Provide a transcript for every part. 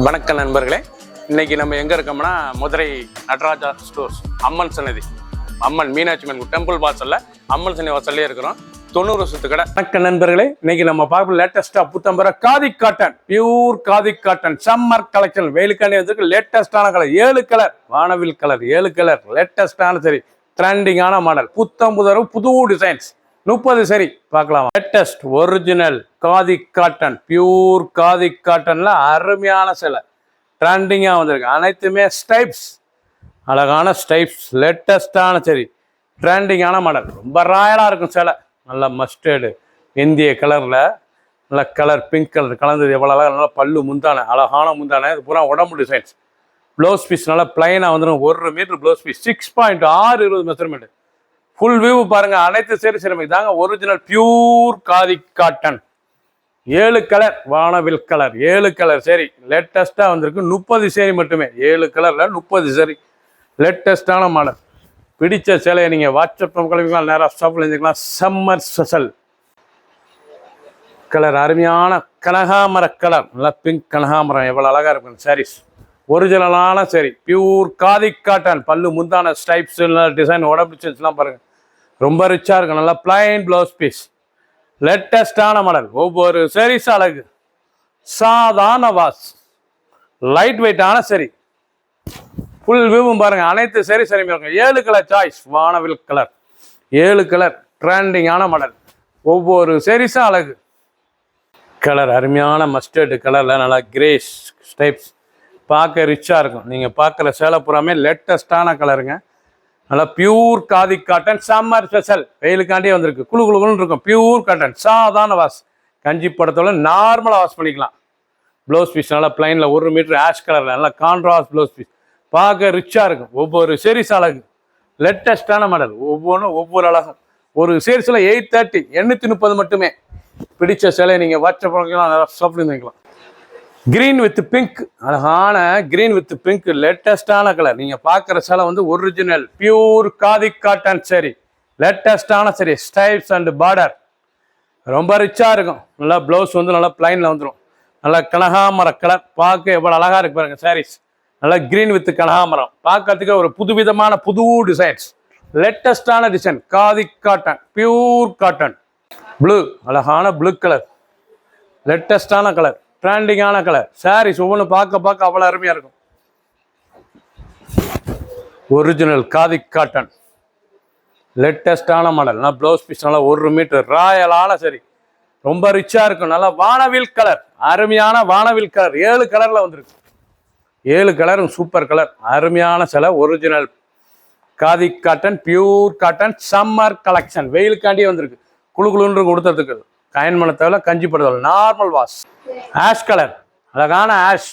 வணக்கம் நண்பர்களே, இன்னைக்கு நம்ம எங்க இருக்கோம்னா மதுரை நடராஜா ஸ்டோர்ஸ் அம்மன் சன்னதி, அம்மன் மீனாட்சி அம்மன் டெம்பிள் வாசல்ல அம்மன் சன்னதி வாசல்லே இருக்கிறோம். 90 வருஷத்து கடை. வணக்கம் நண்பர்களே, இன்னைக்கு நம்ம பார்க்க லேட்டஸ்டா புத்தம்பர khadi cotton, pure khadi cotton summer collection. வெயிலுக்காண்டி வந்திருக்கு லேட்டஸ்டான கலர், 7 கலர், வானவில் கலர், 7 கலர் லேட்டஸ்டான சரி ட்ரெண்டிங்கான மாடல், புத்தம் புதரு புது டிசைன்ஸ். 30 சரி பார்க்கலாம். Latest original khadi cotton, pure khadi காட்டன்ல அருமையான சிலை ட்ரெண்டிங்காக வந்திருக்கு. அனைத்துமே ஸ்டைப்ஸ், அழகான ஸ்டைப்ஸ், லேட்டஸ்டான சரி ட்ரெண்டிங்கான மாடல். ரொம்ப ராயலாக இருக்கும் சிலை. நல்லா மஸ்டர்டு இந்திய கலரில், நல்ல கலர் பிங்க் கலர் கலந்தது. எவ்வளோ அழகாக, நல்லா பல்லு முந்தான, அழகான முந்தான. இது பூரா உடம்பு டிசைன்ஸ். ப்ளவுஸ் பீஸ் நல்லா பிளைனாக வந்துடும். 1 metre blouse piece, 6.620 measurement. Full view பாருங்க. அனைத்து சேரி சிறமை தாங்க original pure khadi cotton. 7 colour, வானவில் கலர், 7 கலர் சரி லேட்டஸ்டாக வந்திருக்கு. 30 சேரி மட்டுமே, 7 கலரில் 30 சரி லேட்டஸ்டான மாடல். பிடிச்ச சேலையை நீங்கள் வாட்ஸ்அப் கிளம்பிக்கலாம், நேராக ஸ்டாப்பில் இருந்துக்கலாம். சம்மர் ஸ்பெஷல் கலர், அருமையான கனகாமர கலர், நல்லா பிங்க் கனகாமரம். எவ்வளோ அழகாக இருக்கும் சாரீஸ். ஒரிஜினலான சரி பியூர் காதி காட்டன். பல்லு முந்தான ஸ்டைப்ஸ், டிசைன், உடம்பு டிசைன்ஸ்லாம் பாருங்கள், ரொம்ப ரிச்சாக இருக்கும். நல்லா பிளைன் ப்ளவுஸ் பீஸ், லேட்டஸ்டான மாடல். ஒவ்வொரு சாரீஸ் அழகு. சாதாரண வாஸ், லைட் வெயிட்டான சரி. ஃபுல் வியூவும் பாருங்கள். அனைத்து சரி சரிமே இருக்கும். 7 கலர் சாய்ஸ், வானவில் கலர், 7 கலர் ட்ரெண்டிங்கான மாடல். ஒவ்வொரு சாரீஸும் அழகு. கலர் அருமையான மஸ்டர்டு கலரில் நல்லா கிரேஸ் ஸ்டைப்ஸ், பார்க்க ரிச்சாக இருக்கும். நீங்கள் பார்க்குற சேலை புறாமே லேட்டஸ்டான கலருங்க. நல்லா pure khadi cotton summer special. வெயிலுக்காண்டியே வந்திருக்கு. குழு குழுன்னு இருக்கும். பியூர் காட்டன், சாதாரண வாஷ். கஞ்சி படத்தோட நார்மலாக வாஷ் பண்ணிக்கலாம். ப்ளவுஸ் பீஸ் நல்லா பிளைனில் 1 மீட்டர் ஆஷ் கலரில் நல்லா கான்ட்ராஸ்ட் ப்ளவுஸ் பீஸ். பார்க்க ரிச்சாக இருக்கும். ஒவ்வொரு சீரீஸ் அழகு. லேட்டஸ்டான மாடல். ஒவ்வொன்றும் ஒவ்வொரு அழகும். ஒரு சீரீஸில் 830, 830 மட்டுமே. பிடிச்ச சேலையை நீங்கள் வாட்ஸ்அப் பண்ணிக்கலாம், நல்லா சாப்பிட்டு வைக்கலாம். கிரீன் வித் பிங்க், அழகான கிரீன் வித் பிங்க் லேட்டஸ்டான கலர். நீங்கள் பார்க்குற சேலை வந்து ஒரிஜினல் பியூர் காதி காட்டன் சரி லேட்டஸ்டான சரி ஸ்டைப்ஸ் அண்ட் பார்டர். ரொம்ப ரிச்சாக இருக்கும். நல்லா ப்ளவுஸ் வந்து நல்லா பிளைனில் வந்துடும். நல்லா கனகாமர கலர். பார்க்க எவ்வளோ அழகாக இருக்கு பாருங்க சாரீஸ். நல்லா கிரீன் வித் கனகாமரம். பார்க்கறதுக்கு ஒரு புதுவிதமான புது டிசைன்ஸ், லேட்டஸ்டான design. Khadi cotton, pure cotton. Blue, அழகான ப்ளூ கலர், லேட்டஸ்டான கலர், ட்ரெண்டிங்கான கலர். சாரீஸ் ஒவ்வொன்று பார்க்க அவ்வளோ அருமையாக இருக்கும். ஒரிஜினல் காதி காட்டன் லேட்டஸ்டான மாடல். நல்லா ப்ளவுஸ் பீஸ் நல்லா 1 மீட்டர் ராயலான சரி, ரொம்ப ரிச்சாக இருக்கும். நல்லா வானவில் கலர், அருமையான வானவில் கலர். 7 கலரில் வந்துருக்கு. 7 கலரும் சூப்பர் கலர். அருமையான சிலை. Original khadi cotton, pure cotton summer collection. வெயிலுக்காண்டியே வந்திருக்கு. குழு குழுன்னு கொடுத்ததுக்கு கயன் பண்ண தேவை, கஞ்சி படுத்தவரை நார்மல் வாஷ். ஆஷ் கலர், அழகான ஆஷ்.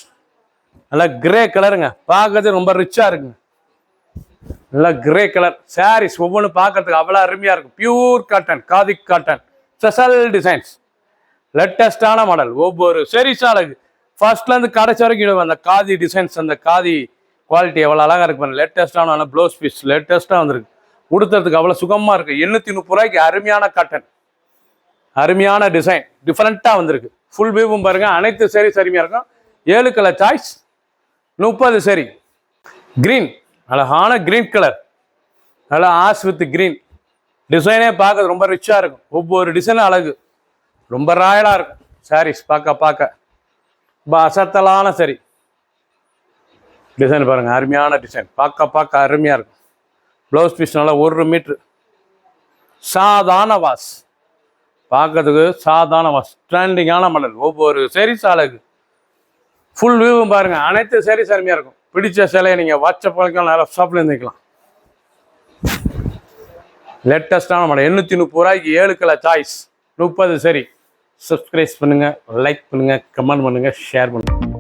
நல்லா கிரே கலருங்க. பார்க்கறது ரொம்ப ரிச்சாக இருக்குங்க. நல்லா கிரே கலர் சாரீஸ் ஒவ்வொன்று பார்க்கறதுக்கு அவ்வளோ அருமையாக இருக்கும். Pure cotton, khadi cotton special designs, லேட்டஸ்டான மாடல். ஒவ்வொரு சாரீஸும் அழகு. ஃபர்ஸ்ட்லேருந்து கடைசி வரைக்கும் அந்த காதி டிசைன்ஸ், அந்த காதி குவாலிட்டி எவ்வளோ அழகாக இருக்கு. லேட்டஸ்டான ப்ளவுஸ் பீஸ் லேட்டஸ்ட்டாக வந்துருக்கு. உடுத்துறதுக்கு அவ்வளோ சுகமாக இருக்குது. 830 ரூபாய்க்கு அருமையான காட்டன், அருமையான டிசைன், டிஃப்ரெண்ட்டாக வந்திருக்கு. ஃபுல் வியூவும் பாருங்க. அனைத்து சாரீஸ் அருமையாக இருக்கும். 7 கலர் சாய்ஸ், 30 சரி. கிரீன், அழகான கிரீன் கலர். நல்லா ஆஷ் வித் கிரீன் டிசைனே பார்க்க ரொம்ப ரிச்சாக இருக்கும். ஒவ்வொரு டிசைனும் அழகு. ரொம்ப ராயலாக இருக்கும் சாரீஸ். பார்க்க ரொம்ப அசத்தலான சரி டிசைன் பாருங்கள். அருமையான டிசைன். பார்க்க அருமையாக இருக்கும். ப்ளவுஸ் பீஸ் நல்லா 1 மீட்ரு. சாதாரண வாஷ். பார்க்கறதுக்கு சாதாரண வாஷ், ட்ரெண்டிங்கான மாடல். ஒவ்வொரு சாரீஸ் அழகு. ஃபுல் வியூவும் பாருங்க. அனைத்து சாரீஸ் அருமையாக இருக்கும். பிடிச்ச சேலையை நீங்கள் வாட்ஸ்அப் பண்ணிக்கலாம், நேராக ஷாப்பில் இருந்துக்கலாம். லேட்டஸ்டான மாடல். 830 ரூபாய்க்கு 7 கலர் சாய்ஸ், 30 சரி. சப்ஸ்கிரைப் பண்ணுங்கள், லைக் பண்ணுங்கள், கமெண்ட் பண்ணுங்கள், ஷேர் பண்ணுங்கள்.